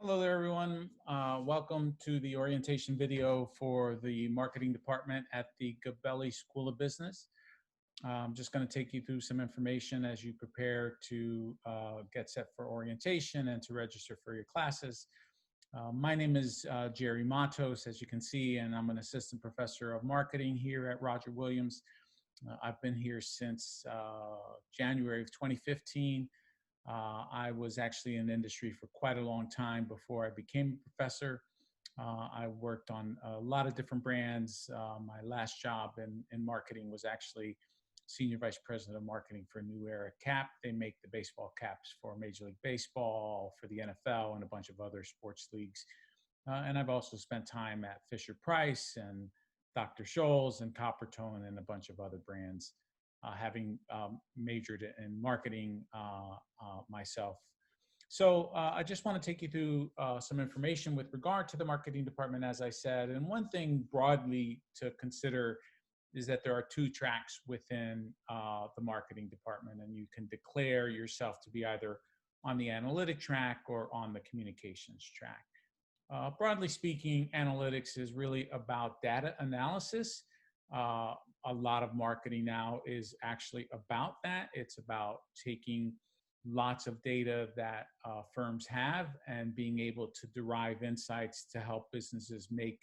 Hello there, everyone. Welcome to the orientation video for the marketing department at the Gabelli School of Business. I'm just going to take you through some information as you prepare to get set for orientation and to register for your classes. My name is Jerry Matos, as you can see, and I'm an assistant professor of marketing here at Roger Williams. I've been here since January of 2015. I was actually in the industry for quite a long time before I became a professor. I worked on a lot of different brands. My last job in marketing was actually Senior Vice President of Marketing for New Era Cap. They make the baseball caps for Major League Baseball, for the NFL, and a bunch of other sports leagues. And I've also spent time at Fisher Price and Dr. Scholl's and Coppertone and a bunch of other brands, having majored in marketing myself. So I just want to take you through some information with regard to the marketing department, as I said. And one thing broadly to consider is that there are two tracks within the marketing department, and you can declare yourself to be either on the analytic track or on the communications track. Broadly speaking, analytics is really about data analysis. A lot of marketing now is actually about that. It's about taking lots of data that firms have and being able to derive insights to help businesses make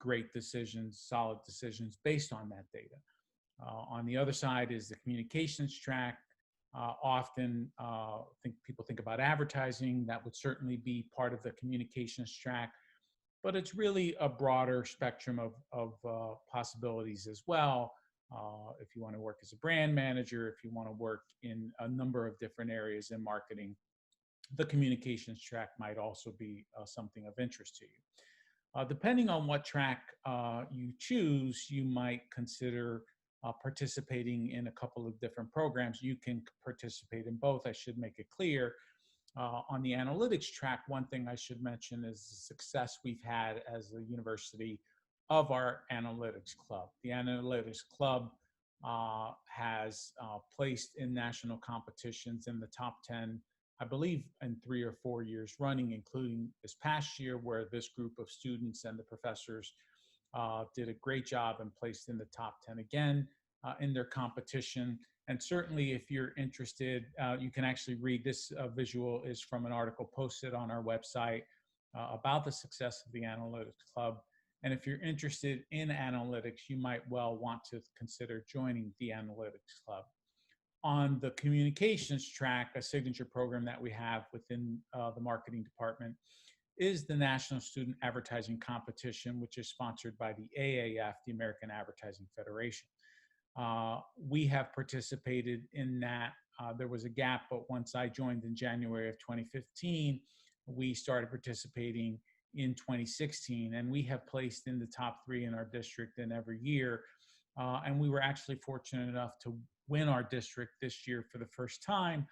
great decisions, solid decisions based on that data. On the other side is the communications track. Often people think about advertising. That would certainly be part of the communications track, but it's really a broader spectrum of possibilities as well. If you want to work as a brand manager, if you want to work in a number of different areas in marketing, the communications track might also be something of interest to you. Depending on what track you choose, you might consider participating in a couple of different programs. You can participate in both, I should make it clear. On the analytics track, one thing I should mention is the success we've had as a university of our analytics club. The analytics club has placed in national competitions in the top 10, I believe, in 3 or 4 years running, including this past year, where this group of students and the professors did a great job and placed in the top 10 again in their competition. And certainly, if you're interested, you can actually read this visual is from an article posted on our website about the success of the Analytics Club. And if you're interested in analytics, you might well want to consider joining the Analytics Club. On the communications track, a signature program that we have within the marketing department is the National Student Advertising Competition, which is sponsored by the AAF, the American Advertising Federation. We have participated in that. There was a gap, but once I joined in January of 2015, we started participating in 2016, and we have placed in the top 3 in our district in every year. And we were actually fortunate enough to win our district this year for the first time.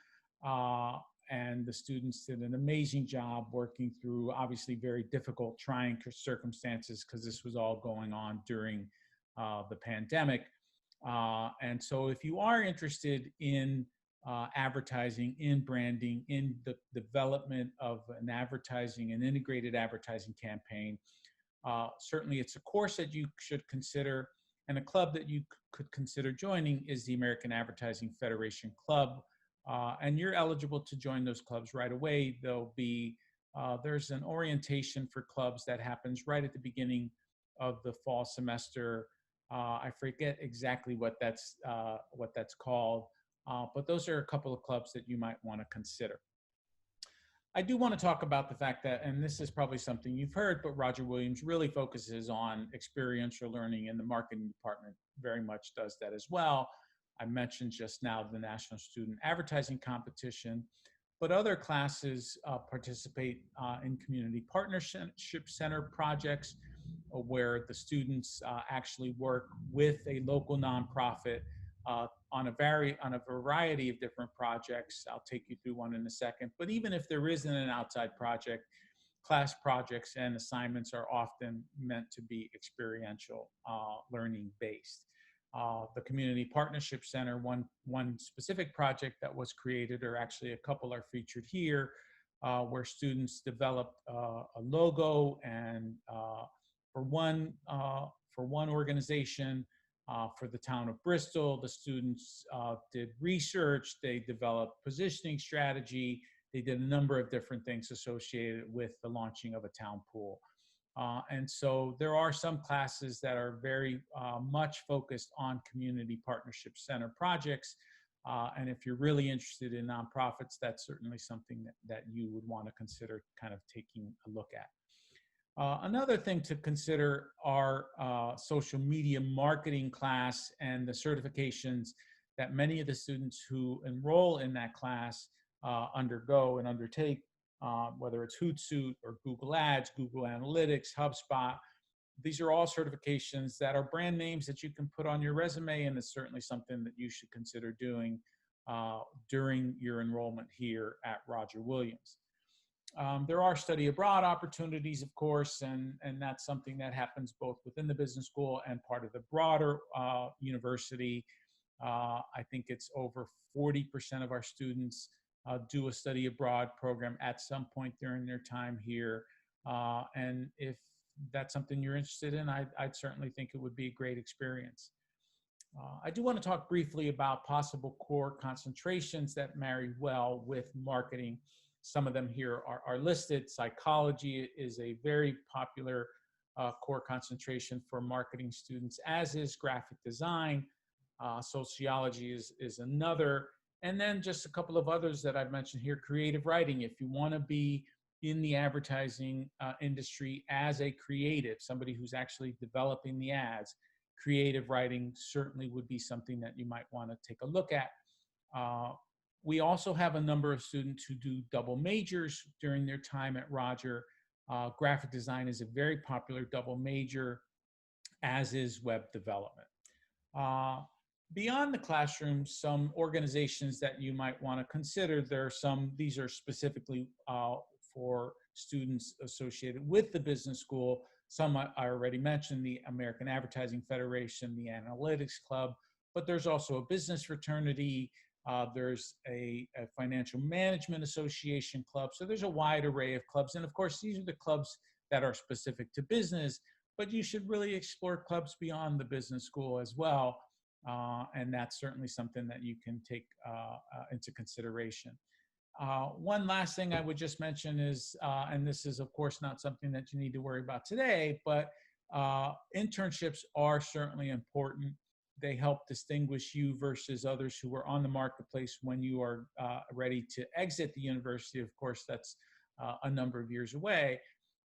And the students did an amazing job working through obviously very difficult, trying circumstances, because this was all going on during the pandemic. And so if you are interested in advertising, in branding, in the development of an integrated advertising campaign, certainly it's a course that you should consider. And a club that you could consider joining is the American Advertising Federation Club. And you're eligible to join those clubs right away. There's an orientation for clubs that happens right at the beginning of the fall semester. I forget exactly what that's called, but those are a couple of clubs that you might want to consider. I do want to talk about the fact that, and this is probably something you've heard, but Roger Williams really focuses on experiential learning, and the marketing department very much does that as well. I mentioned just now the National Student Advertising Competition, but other classes participate in community partnership center projects where the students actually work with a local nonprofit on a variety of different projects. I'll take you through one in a second. But even if there isn't an outside project, class projects and assignments are often meant to be experiential learning based. The Community Partnership Center, one specific project that was created, or actually a couple are featured here, where students developed a logo and for one organization. For the town of Bristol, the students did research, they developed positioning strategy, they did a number of different things associated with the launching of a town pool. And so there are some classes that are very much focused on community partnership center projects. And if you're really interested in nonprofits, that's certainly something that you would want to consider kind of taking a look at. Another thing to consider are social media marketing class and the certifications that many of the students who enroll in that class undergo and undertake, whether it's Hootsuite or Google Ads, Google Analytics, HubSpot. These are all certifications that are brand names that you can put on your resume, and it's certainly something that you should consider doing during your enrollment here at Roger Williams. There are study abroad opportunities, of course, and that's something that happens both within the business school and part of the broader university. I think it's over 40% of our students do a study abroad program at some point during their time here. And if that's something you're interested in, I'd certainly think it would be a great experience. I do want to talk briefly about possible core concentrations that marry well with marketing. Some of them here are listed. Psychology is a very popular core concentration for marketing students, as is graphic design. Sociology is another. And then just a couple of others that I've mentioned here. Creative writing, if you want to be in the advertising industry as a creative, somebody who's actually developing the ads, creative writing certainly would be something that you might want to take a look at. We also have a number of students who do double majors during their time at Roger. Graphic design is a very popular double major, as is web development. Beyond the classroom, some organizations that you might want to consider, these are specifically for students associated with the business school. Some I already mentioned, the American Advertising Federation, the Analytics Club, but there's also a business fraternity. There's a financial management association club. So there's a wide array of clubs. And of course, these are the clubs that are specific to business, but you should really explore clubs beyond the business school as well. And that's certainly something that you can take into consideration. One last thing I would just mention is, and this is of course not something that you need to worry about today, but internships are certainly important. They help distinguish you versus others who are on the marketplace when you are ready to exit the university. Of course, that's a number of years away,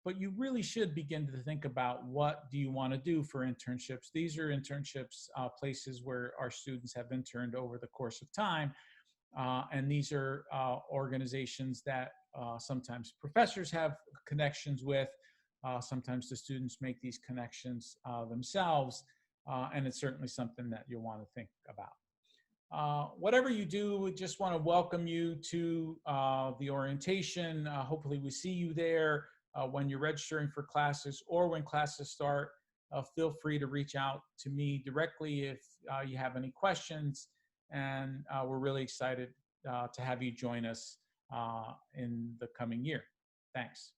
but you really should begin to think about what do you want to do for internships. These are internships, places where our students have interned over the course of time. And these are organizations that sometimes professors have connections with. Sometimes the students make these connections themselves. And it's certainly something that you'll want to think about. Whatever you do, we just want to welcome you to the orientation. Hopefully we see you there when you're registering for classes or when classes start. Feel free to reach out to me directly if you have any questions. And we're really excited to have you join us in the coming year. Thanks.